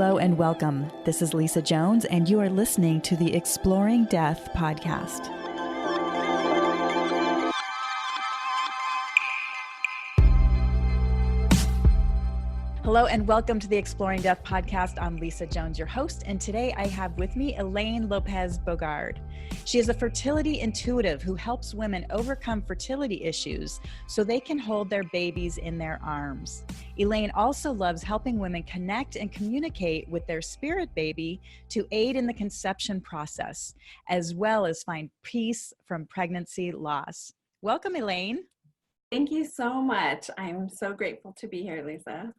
Hello and welcome. This is Lisa Jones, and you are listening to the Exploring Death podcast. Hello and welcome to the Exploring Death podcast. I'm Lisa Jones, your host, and today I have with me Elaine Lopez-Bogard. She is a fertility intuitive who helps women overcome fertility issues so they can hold their babies in their arms. Elaine also loves helping women connect and communicate with their spirit baby to aid in the conception process, as well as find peace from pregnancy loss. Welcome, Elaine. Thank you so much. I'm so grateful to be here, Lisa.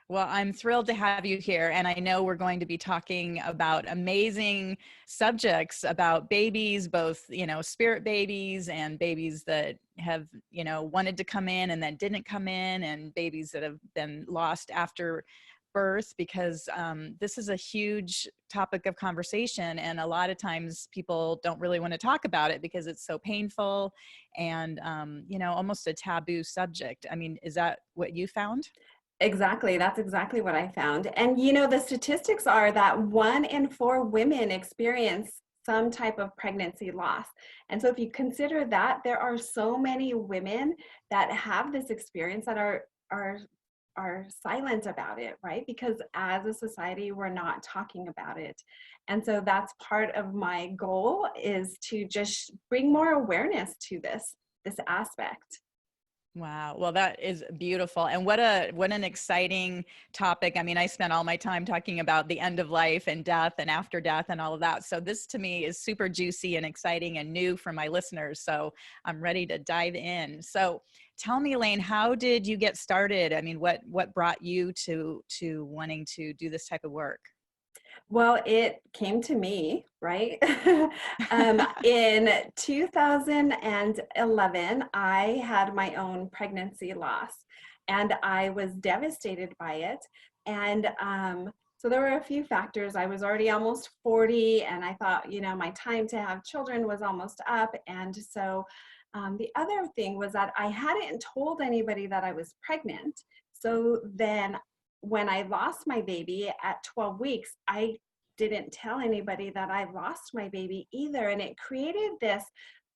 Well, I'm thrilled to have you here. And I know we're going to be talking about amazing subjects about babies, both, spirit babies and babies that have, wanted to come in and then didn't come in, and babies that have been lost after birth, because this is a huge topic of conversation. And a lot of times people don't really want to talk about it because it's so painful and, almost a taboo subject. I mean, is that what you found? Exactly. That's exactly what I found. And, the statistics are that 1 in 4 women experience some type of pregnancy loss. And so if you consider that, there are so many women that have this experience that are silent about it, right? Because as a society, we're not talking about it. And so that's part of my goal, is to just bring more awareness to this aspect. Wow. Well, that is beautiful. And what an exciting topic. I mean, I spent all my time talking about the end of life and death and after death and all of that. So this to me is super juicy and exciting and new for my listeners. So I'm ready to dive in. So tell me, Elaine, how did you get started? I mean, what brought you to wanting to do this type of work? Well, it came to me, right? In 2011, I had my own pregnancy loss, and I was devastated by it. And so there were a few factors. I was already almost 40, and I thought, my time to have children was almost up. And so the other thing was that I hadn't told anybody that I was pregnant. So then when I lost my baby at 12 weeks, I didn't tell anybody that I lost my baby either. And it created this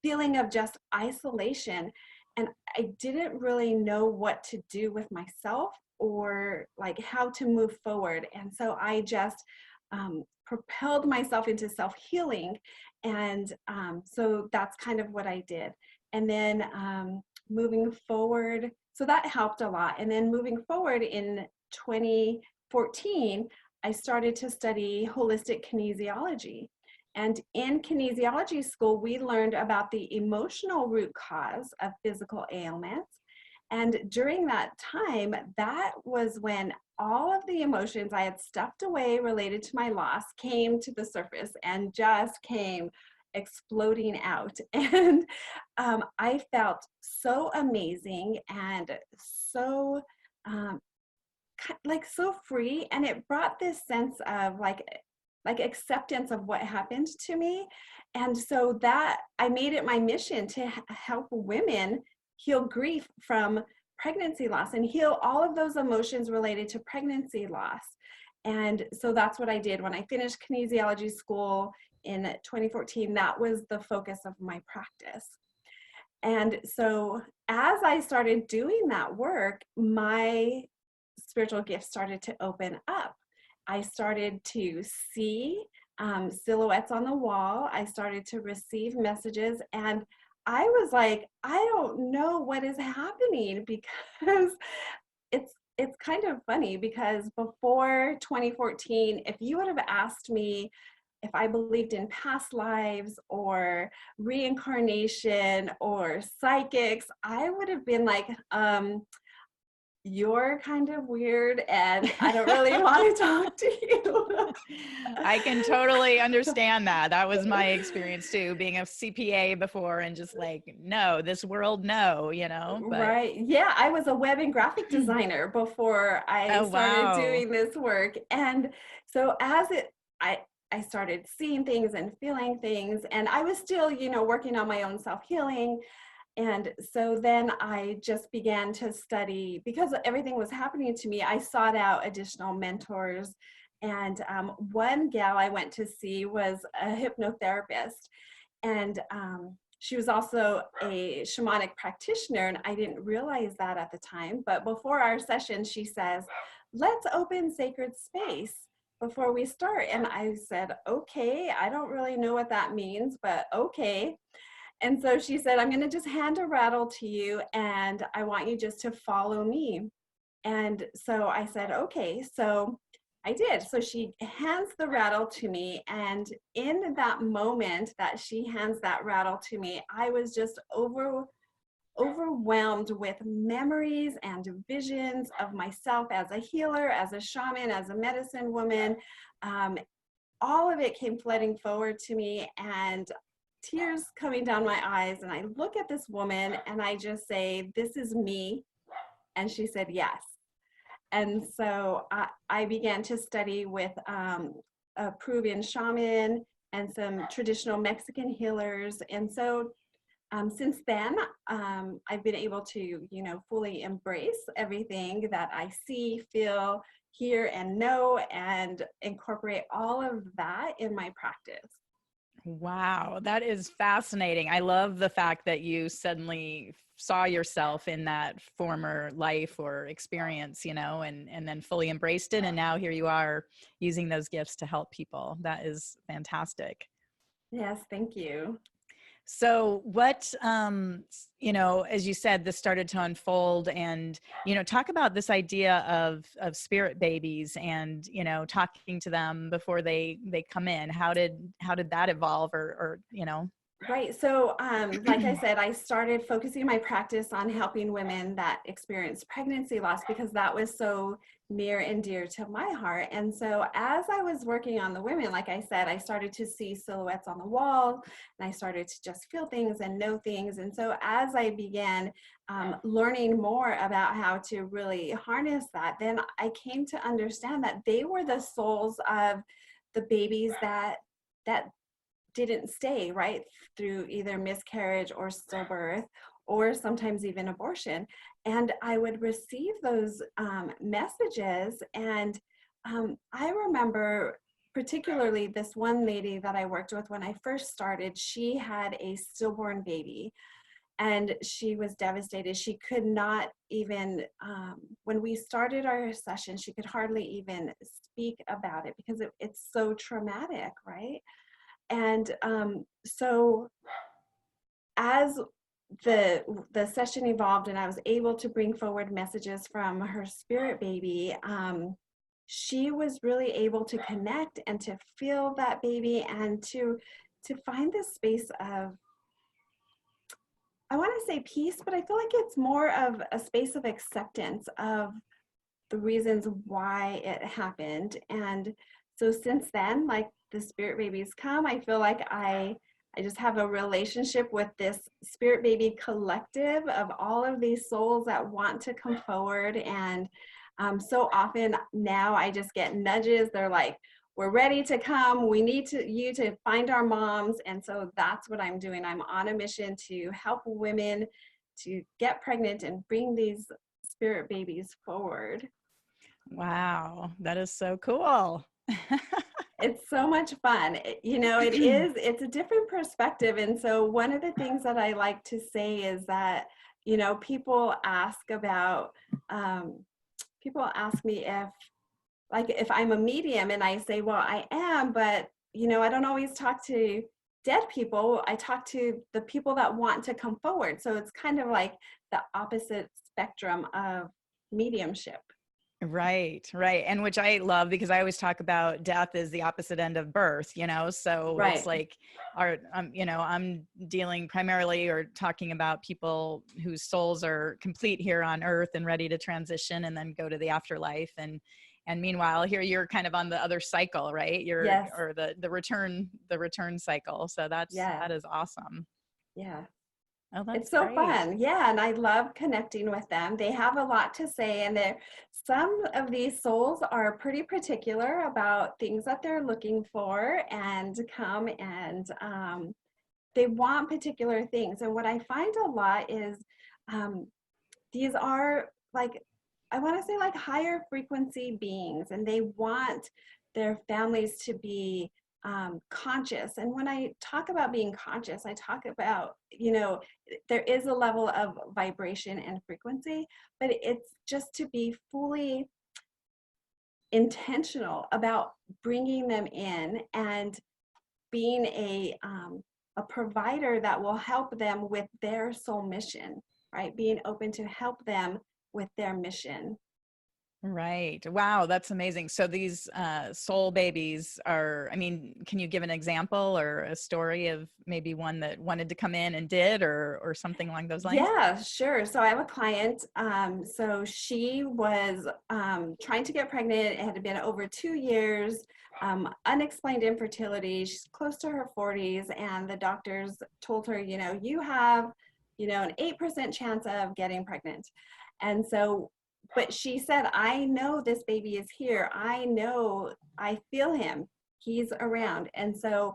feeling of just isolation. And I didn't really know what to do with myself or like how to move forward. And so I just propelled myself into self-healing. And so that's kind of what I did. And then moving forward, so that helped a lot. And then moving forward in 2014, I started to study holistic kinesiology. And in kinesiology school, we learned about the emotional root cause of physical ailments. And during that time, that was when all of the emotions I had stuffed away related to my loss came to the surface and just came exploding out. And I felt so amazing and so so free, and it brought this sense of like acceptance of what happened to me. And so that I made it my mission to help women heal grief from pregnancy loss and heal all of those emotions related to pregnancy loss. And so that's what I did when I finished kinesiology school in 2014. That was the focus of my practice. And so as I started doing that work, my spiritual gifts started to open up. I started to see silhouettes on the wall. I started to receive messages, and I was like, I don't know what is happening, because it's kind of funny, because before 2014, if you would have asked me if I believed in past lives or reincarnation or psychics, I would have been like, you're kind of weird and I don't really want to talk to you. I can totally understand that. That was my experience too, being a CPA before and just like, no, this world, no, But... Right. Yeah, I was a web and graphic designer before I started doing this work. And so I started seeing things and feeling things, and I was still, working on my own self-healing. And so then I just began to study, because everything was happening to me. I sought out additional mentors And one gal I went to see was a hypnotherapist, and she was also a shamanic practitioner, and I didn't realize that at the time. But before our session, she says, "Let's open sacred space before we start." And I said, "Okay, I don't really know what that means, but okay." And so she said, "I'm going to just hand a rattle to you, and I want you just to follow me." And so I said, "Okay." So I did. So she hands the rattle to me. And in that moment that she hands that rattle to me, I was just overwhelmed with memories and visions of myself as a healer, as a shaman, as a medicine woman. All of it came flooding forward to me, and tears coming down my eyes. And I look at this woman and I just say, "This is me." And she said, "Yes." And so I began to study with a Peruvian shaman and some traditional Mexican healers. And so since then, I've been able to, fully embrace everything that I see, feel, hear, and know, and incorporate all of that in my practice. Wow, that is fascinating. I love the fact that you suddenly saw yourself in that former life or experience, and then fully embraced it. And now here you are using those gifts to help people. That is fantastic. Yes, thank you. So what, as you said, this started to unfold, and, talk about this idea of spirit babies and, talking to them before they come in. How did that evolve or? Right. So, like I said, I started focusing my practice on helping women that experience pregnancy loss because that was so near and dear to my heart. And so, as I was working on the women, like I said, I started to see silhouettes on the wall, and I started to just feel things and know things. And so, as I began learning more about how to really harness that, then I came to understand that they were the souls of the babies that didn't stay, right, through either miscarriage or stillbirth, or sometimes even abortion. And I would receive those messages. And I remember particularly this one lady that I worked with when I first started. She had a stillborn baby, and she was devastated. She could not even, when we started our session, she could hardly even speak about it because it's so traumatic, right? And so as the session evolved and I was able to bring forward messages from her spirit baby, she was really able to connect and to feel that baby and to find this space of, I want to say peace, but I feel like it's more of a space of acceptance of the reasons why it happened. And so since then, like the spirit babies come, I feel like I just have a relationship with this spirit baby collective of all of these souls that want to come forward. And so often now I just get nudges. They're like, "We're ready to come. We need you to find our moms." And so that's what I'm doing. I'm on a mission to help women to get pregnant and bring these spirit babies forward. Wow, that is so cool. It's so much fun. It's a different perspective. And so one of the things that I like to say is that, people ask me if I'm a medium, and I say, well, I am, but, I don't always talk to dead people. I talk to the people that want to come forward. So it's kind of like the opposite spectrum of mediumship. Right. And which I love, because I always talk about death is the opposite end of birth, so Right. it's like I'm dealing primarily or talking about people whose souls are complete here on earth and ready to transition and then go to the afterlife. And meanwhile, here you're kind of on the other cycle, right? Yes. Or the return cycle. So that is awesome. Yeah. Oh, that's It's so great. fun. Yeah. And I love connecting with them. They have a lot to say. And some of these souls are pretty particular about things that they're looking for and come, and they want particular things. And what I find a lot is these are like, I want to say like higher frequency beings, and they want their families to be conscious. And when I talk about being conscious, I talk about, there is a level of vibration and frequency, but it's just to be fully intentional about bringing them in and being a provider that will help them with their soul mission, right? Being open to help them with their mission. Right. Wow, that's amazing. So these soul babies are, I mean, can you give an example or a story of maybe one that wanted to come in and did, or something along those lines? Yeah, sure. So I have a client. So she was trying to get pregnant. It had been over 2 years, unexplained infertility. She's close to her 40s, and the doctors told her, you have, an 8% chance of getting pregnant. And so, but she said, I know this baby is here. I know, I feel him. He's around. And so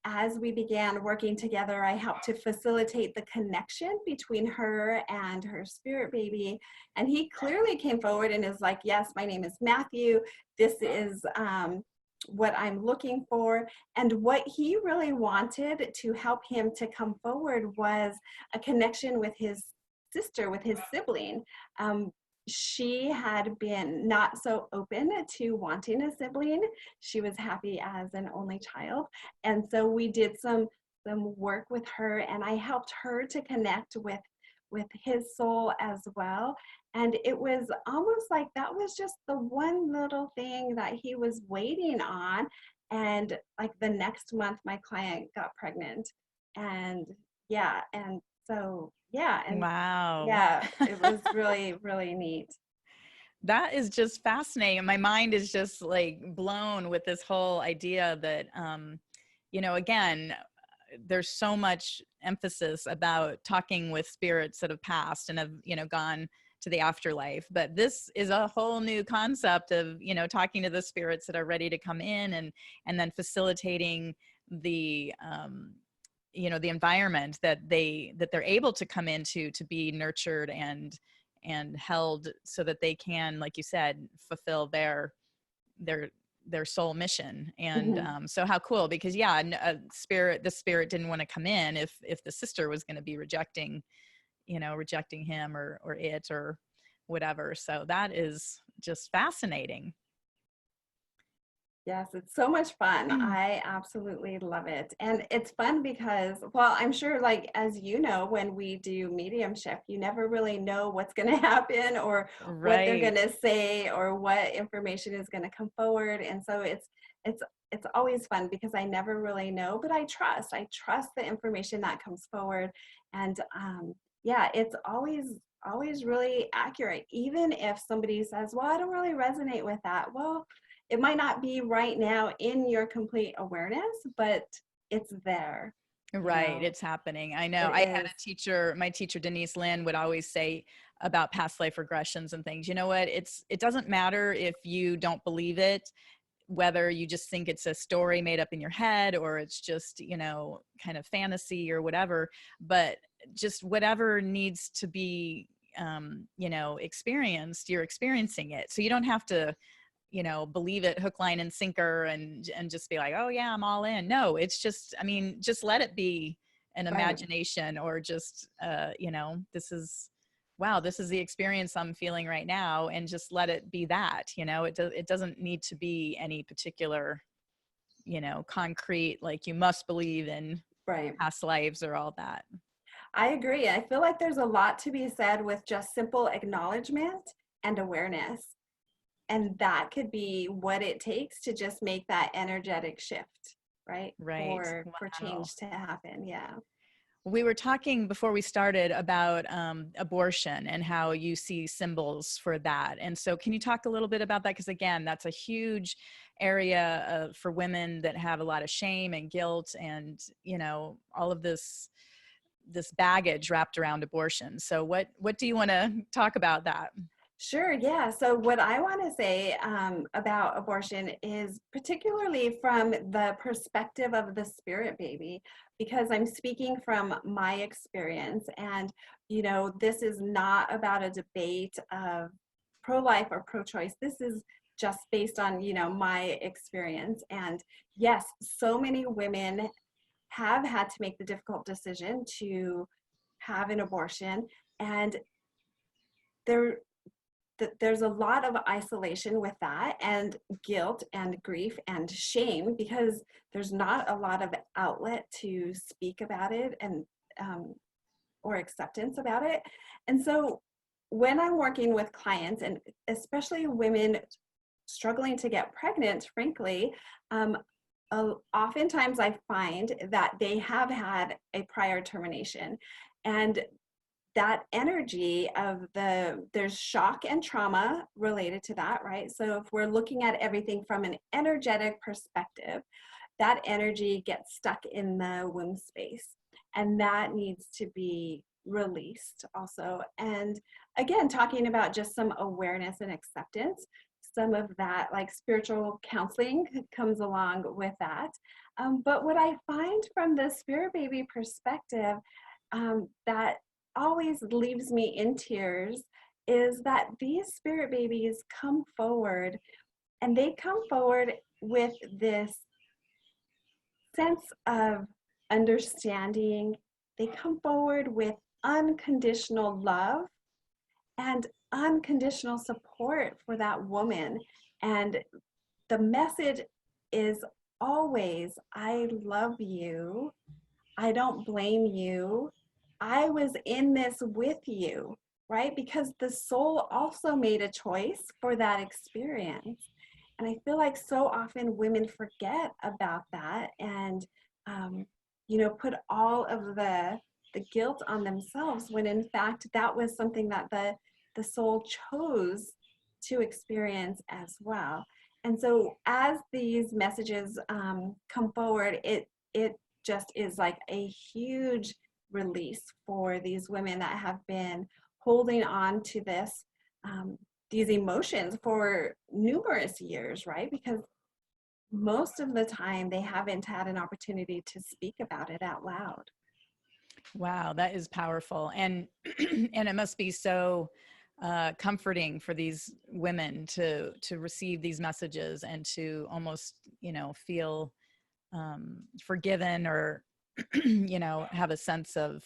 as we began working together, I helped to facilitate the connection between her and her spirit baby. And he clearly came forward and is like, yes, my name is Matthew. This is what I'm looking for. And what he really wanted to help him to come forward was a connection with his sister, with his sibling. She had been not so open to wanting a sibling. She was happy as an only child. And so we did some work with her, and I helped her to connect with his soul as well. And it was almost like that was just the one little thing that he was waiting on. And like the next month, my client got pregnant. And yeah, and so yeah, and Wow. yeah, it was really, really neat. That is just fascinating. My mind is just like blown with this whole idea that, again, there's so much emphasis about talking with spirits that have passed and have, gone to the afterlife. But this is a whole new concept of, talking to the spirits that are ready to come in, and then facilitating the, the environment that they're able to come into, to be nurtured and held, so that they can, like you said, fulfill their soul mission. And Mm-hmm. so how cool, because the spirit didn't want to come in if the sister was going to be rejecting him or it or whatever. So that is just fascinating. Yes, it's so much fun. I absolutely love it. And it's fun because, well, I'm sure, like, as you know, when we do mediumship, you never really know what's going to happen or what they're going Right. to say or what information is going to come forward. And so it's always fun because I never really know, but I trust the information that comes forward. And yeah, it's always really accurate. Even if somebody says, well, I don't really resonate with that. Well, it might not be right now in your complete awareness, but it's there. Right. It's happening. I know. It I had is. a teacher, my teacher, Denise Lynn, would always say about past life regressions and things. You know what? It doesn't matter if you don't believe it, whether you just think it's a story made up in your head or it's just, kind of fantasy or whatever, but just whatever needs to be, experienced, you're experiencing it. So you don't have to, believe it hook, line, and sinker and just be like, oh yeah, I'm all in. No, it's just, I mean, just let it be an Right. imagination, or just, this is the experience I'm feeling right now, and just let it be that, it doesn't need to be any particular, concrete, like you must believe in Right. past lives or all that. I agree. I feel like there's a lot to be said with just simple acknowledgement and awareness. And that could be what it takes to just make that energetic shift, right? Right. For Wow. change to happen. Yeah. We were talking before we started about abortion and how you see symbols for that. And so can you talk a little bit about that? Because again, that's a huge area for women that have a lot of shame and guilt and, all of this baggage wrapped around abortion. So what do you want to talk about that? Sure, yeah. So, what I want to say about abortion is particularly from the perspective of the spirit baby, because I'm speaking from my experience. And, this is not about a debate of pro life or pro choice. This is just based on, my experience. And yes, so many women have had to make the difficult decision to have an abortion. And there's a lot of isolation with that, and guilt and grief and shame, because there's not a lot of outlet to speak about it and or acceptance about it. And so when I'm working with clients, and especially women struggling to get pregnant, frankly, oftentimes I find that they have had a prior termination, and that energy of there's shock and trauma related to that, right? So if we're looking at everything from an energetic perspective, that energy gets stuck in the womb space, and that needs to be released also. And again, talking about just some awareness and acceptance, some of that, like spiritual counseling, comes along with that. But what I find from the spirit baby perspective, that always leaves me in tears, is that these spirit babies come forward, and they come forward with this sense of understanding. They come forward with unconditional love and unconditional support for that woman. And the message is always, I love you. I don't blame you. I was in this with you, right? Because the soul also made a choice for that experience. And I feel like so often women forget about that, and, put all of the guilt on themselves, when in fact that was something that the soul chose to experience as well. And so as these messages come forward, it just is like a huge release for these women that have been holding on to these emotions for numerous years, right? Because most of the time they haven't had an opportunity to speak about it out loud. Wow, that is powerful. And and it must be so comforting for these women to receive these messages and to almost, feel forgiven, or have a sense of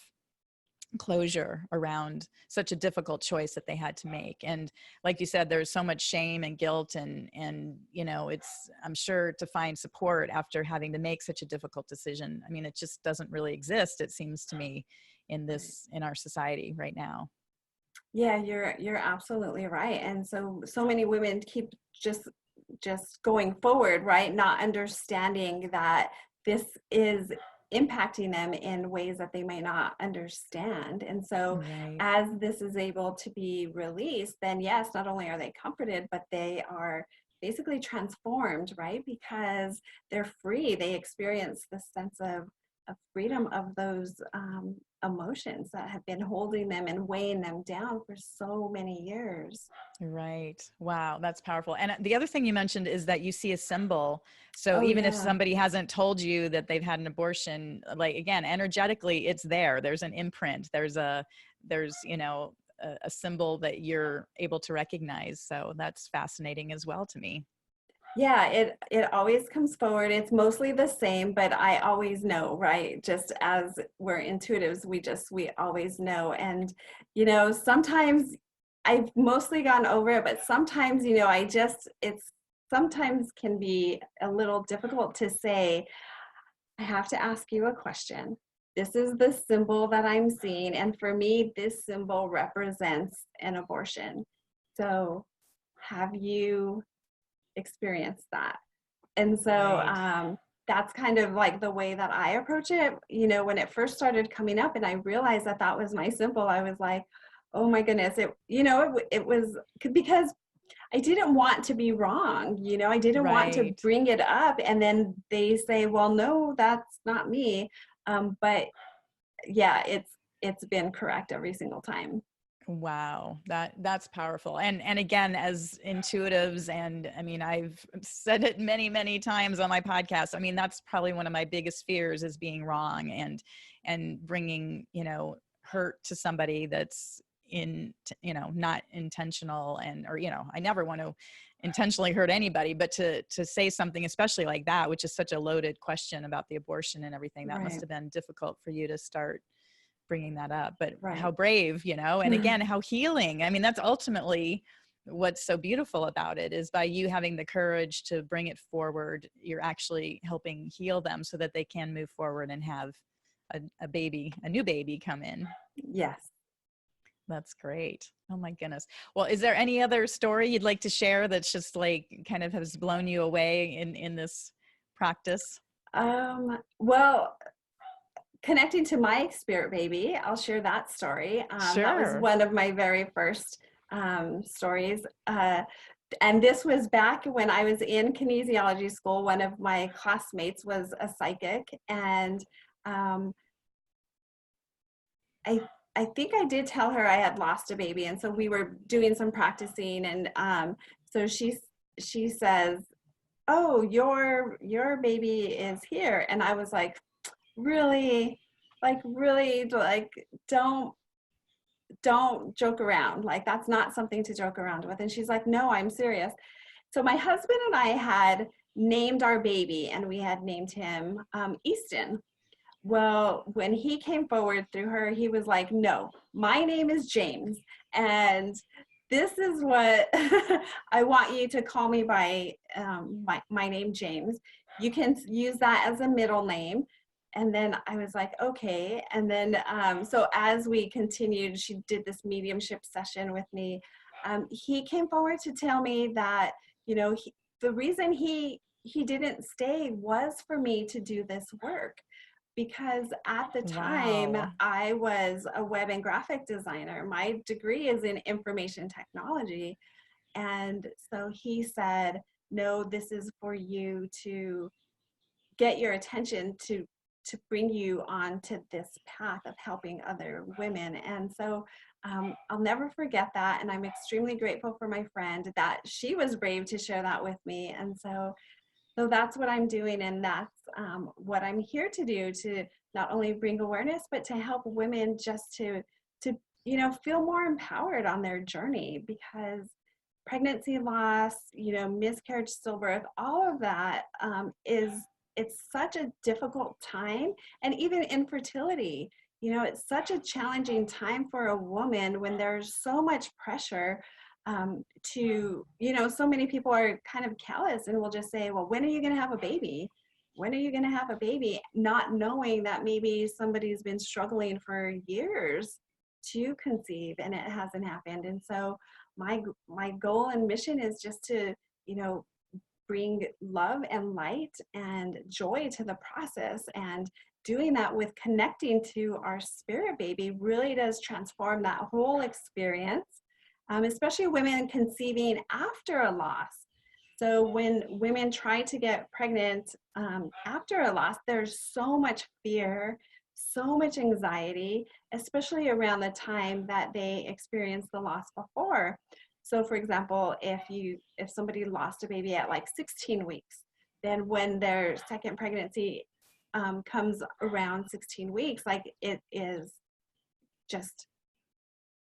closure around such a difficult choice that they had to make. And like you said, there's so much shame and guilt, and it's, I'm sure, to find support after having to make such a difficult decision, I mean, it just doesn't really exist, it seems to me, in our society right now. Yeah, you're absolutely right. And so many women keep just going forward, right? Not understanding that this is impacting them in ways that they may not understand. And so Right. as this is able to be released, then yes, not only are they comforted, but they are basically transformed, right? Because they're free. They experience the sense of freedom of those emotions that have been holding them and weighing them down for so many years. Right. Wow, that's powerful. And the other thing you mentioned is that you see a symbol. So Oh even if yeah. somebody hasn't told you that they've had an abortion, like, again, energetically, it's there. There's an imprint. There's a symbol that you're able to recognize. So that's fascinating as well to me. Yeah, it always comes forward. It's mostly the same, but I always know, right? Just as we're intuitives, we always know. And sometimes I've mostly gone over it, but sometimes, it's sometimes can be a little difficult to say, I have to ask you a question. This is the symbol that I'm seeing, and for me, this symbol represents an abortion. So, have you experience that? And so Right. that's kind of like the way that I approach it. When it first started coming up and I realized that that was my symbol, I was like, oh my goodness, it was because I didn't want to be wrong. I didn't want to Right. bring it up and then they say, well, no, that's not me. But yeah, it's been correct every single time. Wow, that's powerful. And again, as intuitives, and I mean, I've said it many, many times on my podcast. I mean, that's probably one of my biggest fears, is being wrong and bringing, hurt to somebody that's not intentional, or, I never want to intentionally hurt anybody, but to say something, especially like that, which is such a loaded question about the abortion and everything, that must Right. have been difficult for you to start bringing that up. But Right. how brave, and again, how healing. I mean, that's ultimately what's so beautiful about it, is by you having the courage to bring it forward, you're actually helping heal them so that they can move forward and have a new baby come in. Yes. That's great. Oh my goodness. Well, is there any other story you'd like to share that's just like kind of has blown you away in this practice? Well, connecting to my spirit baby, I'll share that story. That was Sure. one of my very first stories. And this was back when I was in kinesiology school. One of my classmates was a psychic, and I think I did tell her I had lost a baby, and so we were doing some practicing, and so she says, "Oh, your baby is here," and I was like, "Really, like don't joke around. Like that's not something to joke around with." And she's like, "No, I'm serious." So my husband and I had named our baby, and we had named him Easton. Well, when he came forward through her, he was like, "No, my name is James, and this is what I want you to call me by, my name, James. You can use that as a middle name." And then I was like, "Okay." And then, so as we continued, she did this mediumship session with me. He came forward to tell me that, the reason he didn't stay was for me to do this work. Because at the time, Wow. I was a web and graphic designer. My degree is in information technology. And so he said, "No, this is for you to get your attention to bring you onto this path of helping other women." And so I'll never forget that. And I'm extremely grateful for my friend that she was brave to share that with me. And so that's what I'm doing, and that's what I'm here to do, to not only bring awareness, but to help women just to feel more empowered on their journey, because pregnancy loss, miscarriage, stillbirth, all of that it's such a difficult time. And even infertility, it's such a challenging time for a woman when there's so much pressure to, so many people are kind of callous and will just say, "Well, when are you going to have a baby? When are you going to have a baby?" Not knowing that maybe somebody's been struggling for years to conceive and it hasn't happened. And so my goal and mission is just to, bring love and light and joy to the process. And doing that with connecting to our spirit baby really does transform that whole experience. Especially women conceiving after a loss. So when women try to get pregnant after a loss, there's so much fear, so much anxiety, especially around the time that they experienced the loss before. So for example, if somebody lost a baby at like 16 weeks, then when their second pregnancy comes around 16 weeks, like it is just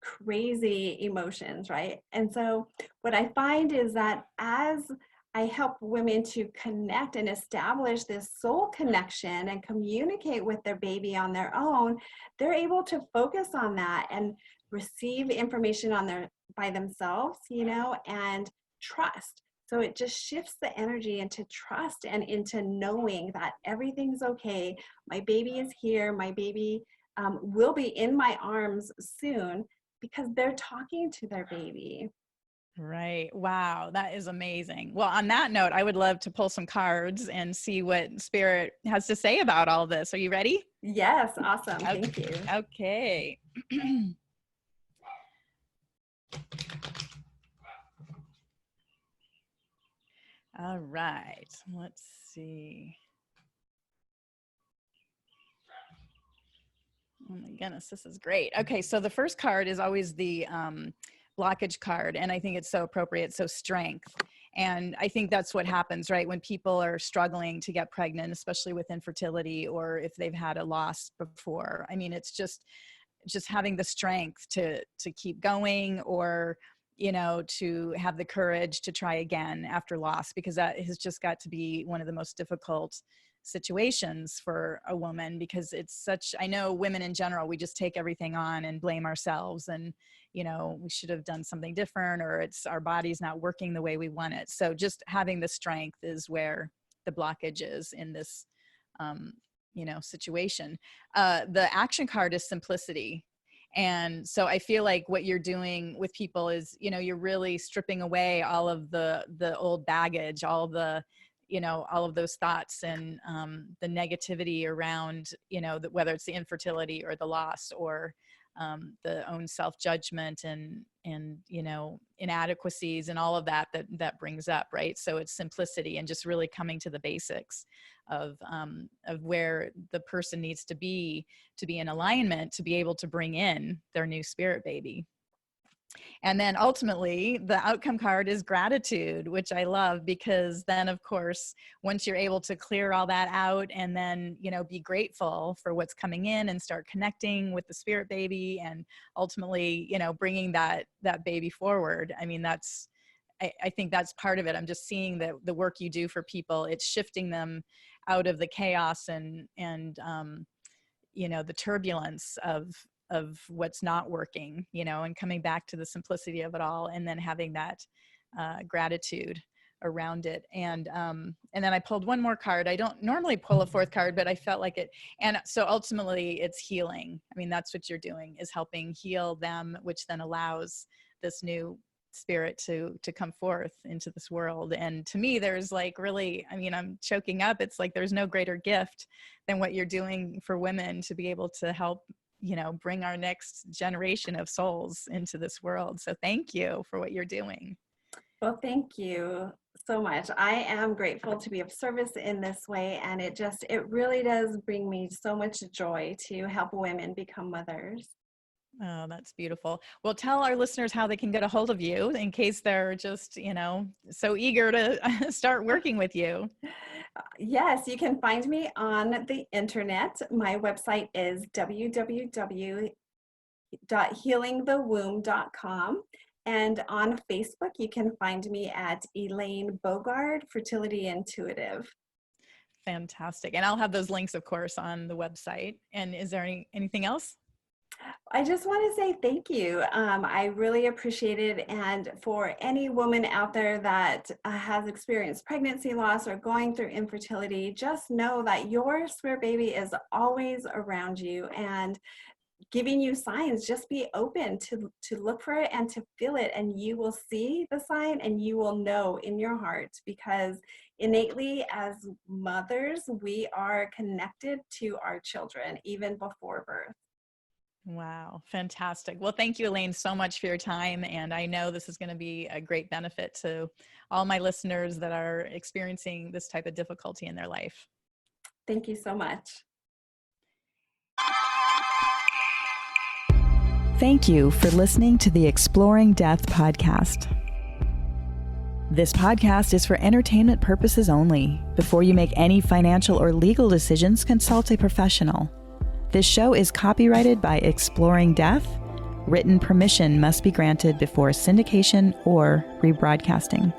crazy emotions, right? And so what I find is that as I help women to connect and establish this soul connection and communicate with their baby on their own, they're able to focus on that and receive information by themselves, and trust. So it just shifts the energy into trust and into knowing that everything's okay. My baby is here. My baby will be in my arms soon, because they're talking to their baby. Right. Wow. That is amazing. Well, on that note, I would love to pull some cards and see what Spirit has to say about all this. Are you ready? Yes. Awesome. Okay. Thank you. Okay. All right. Let's see. Oh my goodness, this is great. Okay, so the first card is always the blockage card, and I think it's so appropriate. So strength. And I think that's what happens, right? When people are struggling to get pregnant, especially with infertility, or if they've had a loss before. I mean, it's just just having the strength to keep going, or, to have the courage to try again after loss, because that has just got to be one of the most difficult situations for a woman, because I know women in general, we just take everything on and blame ourselves, and, we should have done something different, or our body's not working the way we want it. So just having the strength is where the blockage is in this, situation. The action card is simplicity. And so I feel like what you're doing with people is, you're really stripping away all of the old baggage, all of those thoughts, and the negativity around, whether it's the infertility or the loss, or the own self-judgment and inadequacies and all of that brings up, right? So it's simplicity and just really coming to the basics of where the person needs to be in alignment, to be able to bring in their new spirit baby. And then ultimately the outcome card is gratitude, which I love, because then of course, once you're able to clear all that out, and then, be grateful for what's coming in and start connecting with the spirit baby, and ultimately, bringing that baby forward. I mean, I think that's part of it. I'm just seeing the work you do for people. It's shifting them out of the chaos and the turbulence of what's not working, and coming back to the simplicity of it all, and then having that gratitude around it. And then I pulled one more card. I don't normally pull a fourth card, but I felt like it. And so ultimately it's healing. I mean, that's what you're doing, is helping heal them, which then allows this new spirit to come forth into this world. And to me, there's really, I'm choking up. It's like, there's no greater gift than what you're doing for women, to be able to help, bring our next generation of souls into this world. So thank you for what you're doing. Well, thank you so much. I am grateful to be of service in this way. And it really does bring me so much joy to help women become mothers. Oh, that's beautiful. Well, tell our listeners how they can get a hold of you, in case they're just, so eager to start working with you. Yes, you can find me on the internet. My website is www.healingthewomb.com. And on Facebook, you can find me at Elaine Bogard, Fertility Intuitive. Fantastic. And I'll have those links, of course, on the website. And is there anything else? I just want to say thank you. I really appreciate it. And for any woman out there that has experienced pregnancy loss or going through infertility, just know that your spirit baby is always around you and giving you signs. Just be open to look for it and to feel it, and you will see the sign and you will know in your heart, because innately as mothers, we are connected to our children even before birth. Wow. Fantastic. Well, thank you, Elaine, so much for your time. And I know this is going to be a great benefit to all my listeners that are experiencing this type of difficulty in their life. Thank you so much. Thank you for listening to the Exploring Death podcast. This podcast is for entertainment purposes only. Before you make any financial or legal decisions, consult a professional. This show is copyrighted by Exploring Death. Written permission must be granted before syndication or rebroadcasting.